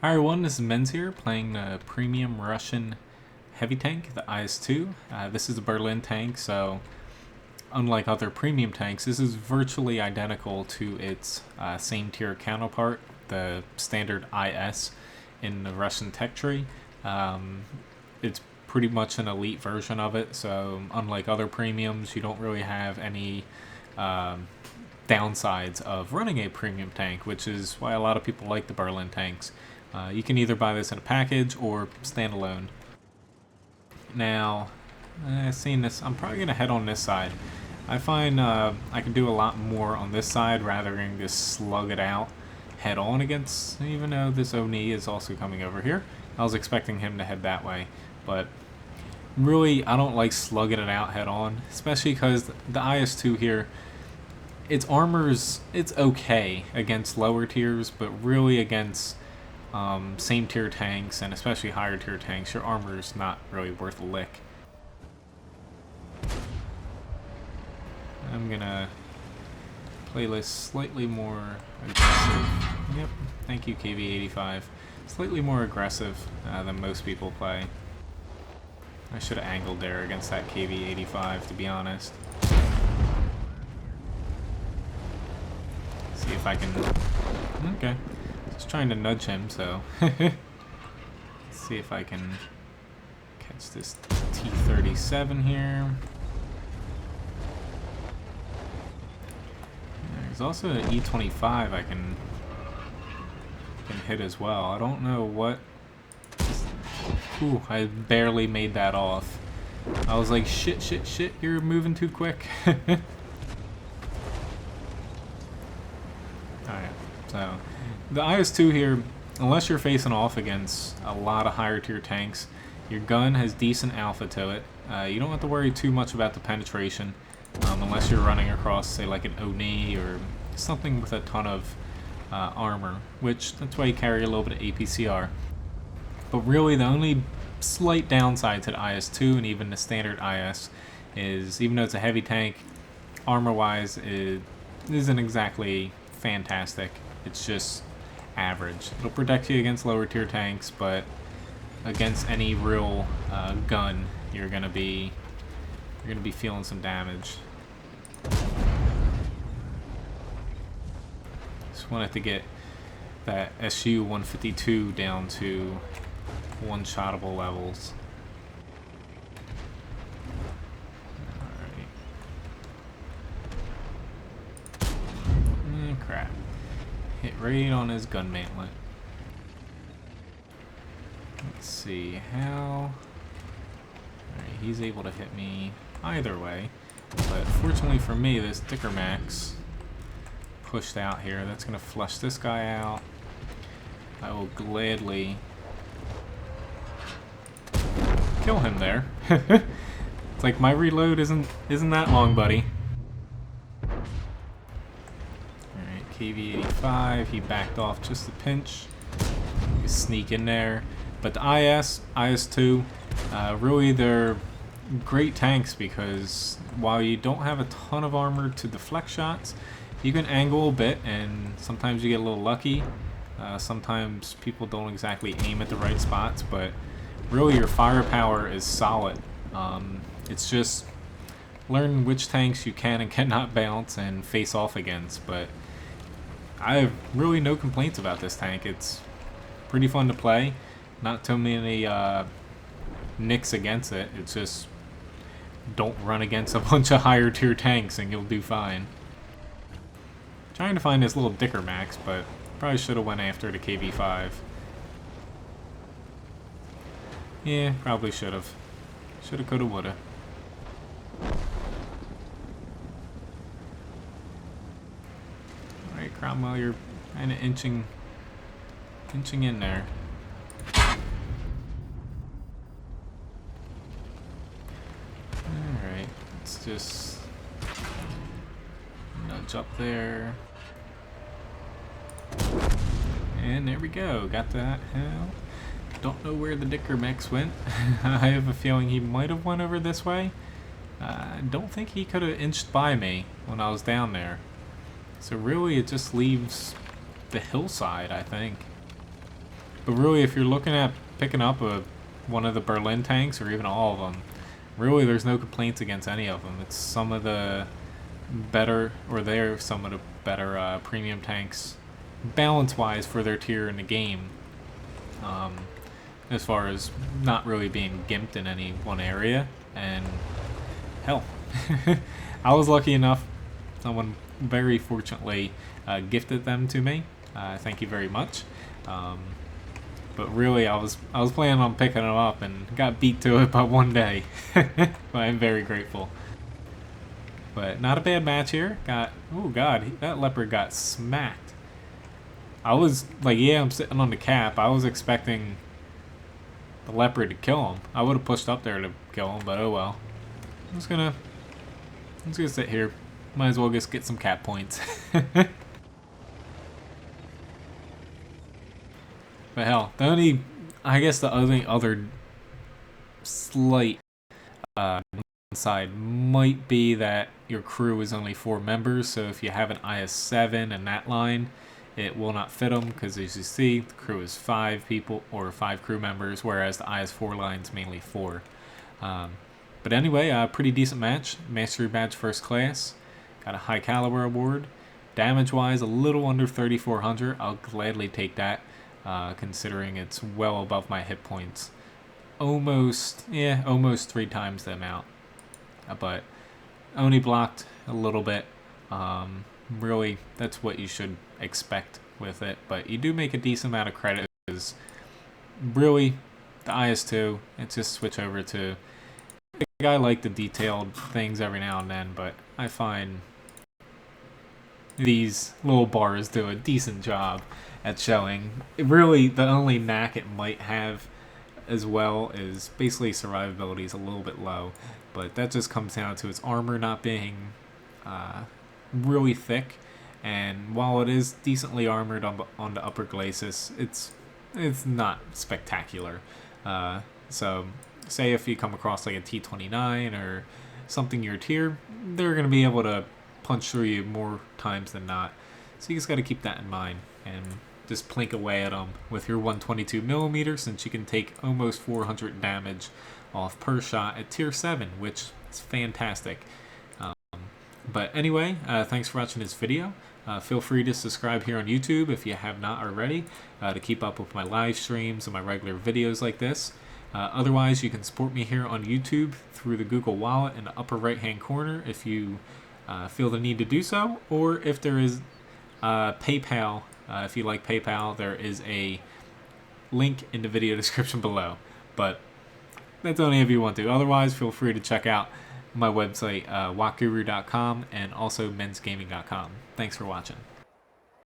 Hi everyone, this is Menz here, playing the premium Russian heavy tank, the IS-2. This is a Berlin tank, so unlike other premium tanks, this is virtually identical to its same tier counterpart, the standard IS in the Russian tech tree. It's pretty much an elite version of it, so unlike other premiums, you don't really have any downsides of running a premium tank, which is why a lot of people like the Berlin tanks. You can either buy this in a package or standalone. Now, seeing this, I'm probably going to head on this side. I find I can do a lot more on this side rather than just slug it out head on against, even though this Oni is also coming over here. I was expecting him to head that way, but really I don't like slugging it out head on, especially because the IS-2 here, its armor's, it's okay against lower tiers, but really against same tier tanks and especially higher tier tanks, your armor is not really worth a lick. I'm gonna play this slightly more aggressive. Yep, thank you KV85. Slightly more aggressive than most people play. I should have angled there against that KV85, to be honest. See if I can... Okay. Just trying to nudge him, so... Let's see if I can catch this T-37 here. There's also an E-25 I can hit as well. I don't know what... Ooh, I barely made that off. I was like, shit, you're moving too quick. Alright, so... The IS-2 here, unless you're facing off against a lot of higher tier tanks, your gun has decent alpha to it. You don't have to worry too much about the penetration, unless you're running across, say, like an Oni or something with a ton of armor, which that's why you carry a little bit of APCR. But really, the only slight downside to the IS-2 and even the standard IS is, even though it's a heavy tank, armor-wise, it isn't exactly fantastic. It's just average. It'll protect you against lower tier tanks, but against any real gun, you're gonna be feeling some damage. Just wanted to get that SU-152 down to one-shottable levels. Alright. Crap. Hit right on his gun mantlet. Let's see how... Alright, he's able to hit me either way. But fortunately for me, this Dicker Max pushed out here. That's going to flush this guy out. I will gladly kill him there. It's like my reload isn't that long, buddy. KV85, he backed off just a pinch. You sneak in there. But the IS-2, really they're great tanks because while you don't have a ton of armor to deflect shots, you can angle a bit and sometimes you get a little lucky. Sometimes people don't exactly aim at the right spots, but really your firepower is solid. It's just learn which tanks you can and cannot bounce and face off against, but I have really no complaints about this tank. It's pretty fun to play. Not too many nicks against it. It's just don't run against a bunch of higher tier tanks and you'll do fine. Trying to find this little Dicker Max, but probably should have went after the KV5. Yeah, probably should have. Shoulda, coulda, woulda. Alright, Cromwell, you're kind of inching in there. Alright, let's just nudge up there. And there we go, got that. Hell, don't know where the Dicker Max went. I have a feeling he might have went over this way. I don't think he could have inched by me when I was down there. So really it just leaves the hillside, I think. But really, if you're looking at picking up one of the Berlin tanks, or even all of them, really there's no complaints against any of them. It's some of the better, or they're some of the better premium tanks, balance-wise, for their tier in the game. As far as not really being gimped in any one area. And hell, I was lucky enough, someone very fortunately gifted them to me. Thank you very much. But really, I was planning on picking them up and got beat to it by one day. But I'm very grateful. But not a bad match here. Oh god, that leopard got smacked. I was like, yeah, I'm sitting on the cap. I was expecting the leopard to kill him. I would have pushed up there to kill him, but oh well. I'm just gonna sit here. Might as well just get some cap points. But hell, I guess the only other slight side might be that your crew is only 4 members, so if you have an IS-7 in that line, it will not fit them, because as you see, the crew is 5 people, or 5 crew members, whereas the IS-4 line is mainly 4. But anyway, a pretty decent match. Mastery Badge First Class. Got a high caliber award. Damage-wise, a little under 3,400. I'll gladly take that, considering it's well above my hit points. Almost 3 times the amount. But only blocked a little bit. Really, that's what you should expect with it. But you do make a decent amount of credit, because really, the IS-2, it's just switch over to... I like the detailed things every now and then, but I find these little bars do a decent job at showing. Really, the only knack it might have as well is basically survivability is a little bit low, but that just comes down to its armor not being really thick, and while it is decently armored on the upper glacis, it's not spectacular. So say if you come across like a T-29 or something your tier, they're going to be able to punch through you more times than not. So you just got to keep that in mind and just plink away at them with your 122mm, since you can take almost 400 damage off per shot at tier 7, which is fantastic. But anyway, thanks for watching this video. Feel free to subscribe here on YouTube if you have not already, to keep up with my live streams and my regular videos like this. Otherwise, you can support me here on YouTube through the Google Wallet in the upper right hand corner if you feel the need to do so, or if there is PayPal. If you like PayPal, there is a link in the video description below. But that's only if you want to. Otherwise, feel free to check out my website, wattguru.com, and also menzgaming.com. Thanks for watching.